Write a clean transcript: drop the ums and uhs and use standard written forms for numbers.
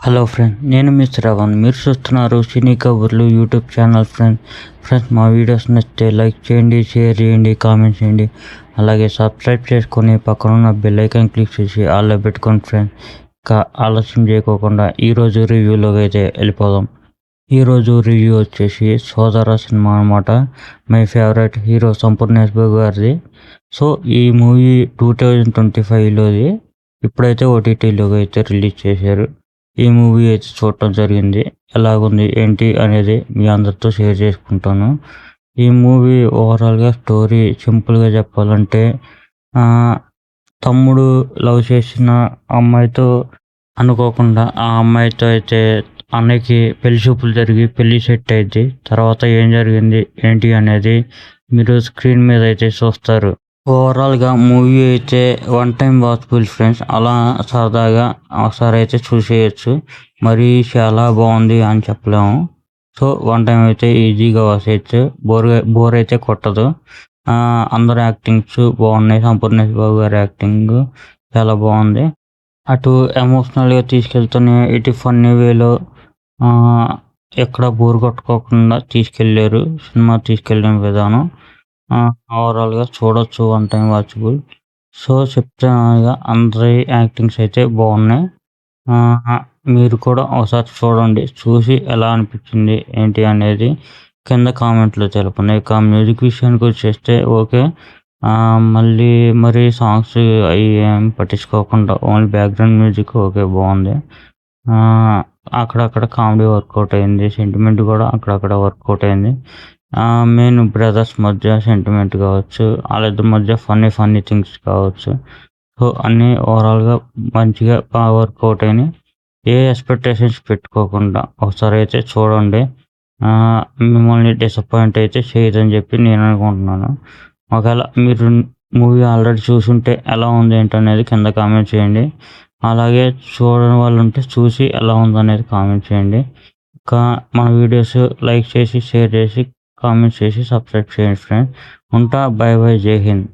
Hello friend, నేను మీ శ్రవణ్. మీరు చూస్తున్నారు సినీ కబుర్లు యూట్యూబ్ ఛానల్. ఫ్రెండ్స్ మా వీడియోస్ నచ్చితే లైక్ చేయండి, షేర్ చేయండి, కామెంట్ చేయండి. అలాగే సబ్స్క్రైబ్ చేసుకొని పక్కనున్న బెల్ ఐకాన్ క్లిక్ చేసి ఆల్లో పెట్టుకోండి ఫ్రెండ్స్. ఇంకా ఆలస్యం చేయకోకుండా ఈరోజు రివ్యూలోకి అయితే వెళ్ళిపోదాం. ఈరోజు రివ్యూ వచ్చేసి సోదర సినిమా అనమాట. My favourite hero Sampoornesh Babu గారిది. సో ఈ మూవీ 2025లోది. ఇప్పుడైతే ఓటీటీలోకి అయితే రిలీజ్ చేశారు. ఈ మూవీ అయితే చూడటం జరిగింది. ఎలాగుంది ఏంటి అనేది మీ అందరితో షేర్ చేసుకుంటాను. ఈ మూవీ ఓవరాల్గా స్టోరీ సింపుల్గా చెప్పాలంటే, తమ్ముడు లవ్ చేసిన అమ్మాయితో అనుకోకుండా ఆ అమ్మాయితో అయితే అన్నయ్యకి పెళ్లి చూపులు జరిగి పెళ్లి సెట్ అయింది. తర్వాత ఏం జరిగింది ఏంటి అనేది మీరు స్క్రీన్ మీద అయితే చూస్తారు. ఓవరాల్గా మూవీ అయితే వన్ టైం వాచబుల్ ఫ్రెండ్స్. అలా సరదాగా ఒకసారి అయితే చూసేయచ్చు. మరీ చాలా బాగుంది అని చెప్పలేము. సో వన్ టైం అయితే ఈజీగా వచ్చేయచ్చు. బోర్ అయితే కొట్టదు. అందరు యాక్టింగ్స్ బాగున్నాయి. సంపూర్ణేష్ బాబు గారి యాక్టింగ్ చాలా బాగుంది. అటు ఎమోషనల్గా తీసుకెళ్తూనే ఇటు ఫన్నీ వేలో ఎక్కడ బోర్ కొట్టుకోకుండా తీసుకెళ్ళారు. సినిమా తీసుకెళ్ళిన విధానం ఓవరాల్గా చూడొచ్చు, వన్ టైం వాచబుల్. సో చెప్తున్నానుగా, అందరి యాక్టింగ్స్ అయితే బాగున్నాయి. మీరు కూడా ఒకసారి చూడండి. చూసి ఎలా అనిపించింది ఏంటి అనేది కింద కామెంట్లో తెలపండి. ఇక మ్యూజిక్ విషయానికి వచ్చేస్తే ఓకే. మళ్ళీ మరి సాంగ్స్ అవి ఏం పట్టించుకోకుండా ఓన్లీ బ్యాక్గ్రౌండ్ మ్యూజిక్ ఓకే, బాగుంది. అక్కడక్కడ కామెడీ వర్కౌట్ అయింది. సెంటిమెంట్ కూడా అక్కడక్కడ వర్కౌట్ అయింది. మెయిన్ బ్రదర్స్ మధ్య సెంటిమెంట్ కావచ్చు, వాళ్ళిద్దరి మధ్య ఫన్నీ థింగ్స్ కావచ్చు. సో అన్నీ ఓవరాల్గా మంచిగా బాగా వర్కౌట్ అయినాయి. ఏ ఎక్స్పెక్టేషన్స్ పెట్టుకోకుండా ఒకసారి అయితే చూడండి. మిమ్మల్ని డిసప్పాయింట్ అయితే చేయదని చెప్పి నేను అనుకుంటున్నాను. ఒకవేళ మీరు మూవీ ఆల్రెడీ చూసుంటే ఎలా ఉంది ఏంటనేది కింద కామెంట్ చేయండి. అలాగే చూడని వాళ్ళు ఉంటే చూసి ఎలా ఉందనేది కామెంట్ చేయండి. ఇంకా మన వీడియోస్ లైక్ చేసి, షేర్ చేసి, కామెంట్ చేసి, సబ్స్క్రైబ్ చేయండి ఫ్రెండ్స్. ఉంటా. By by. జై హింద్.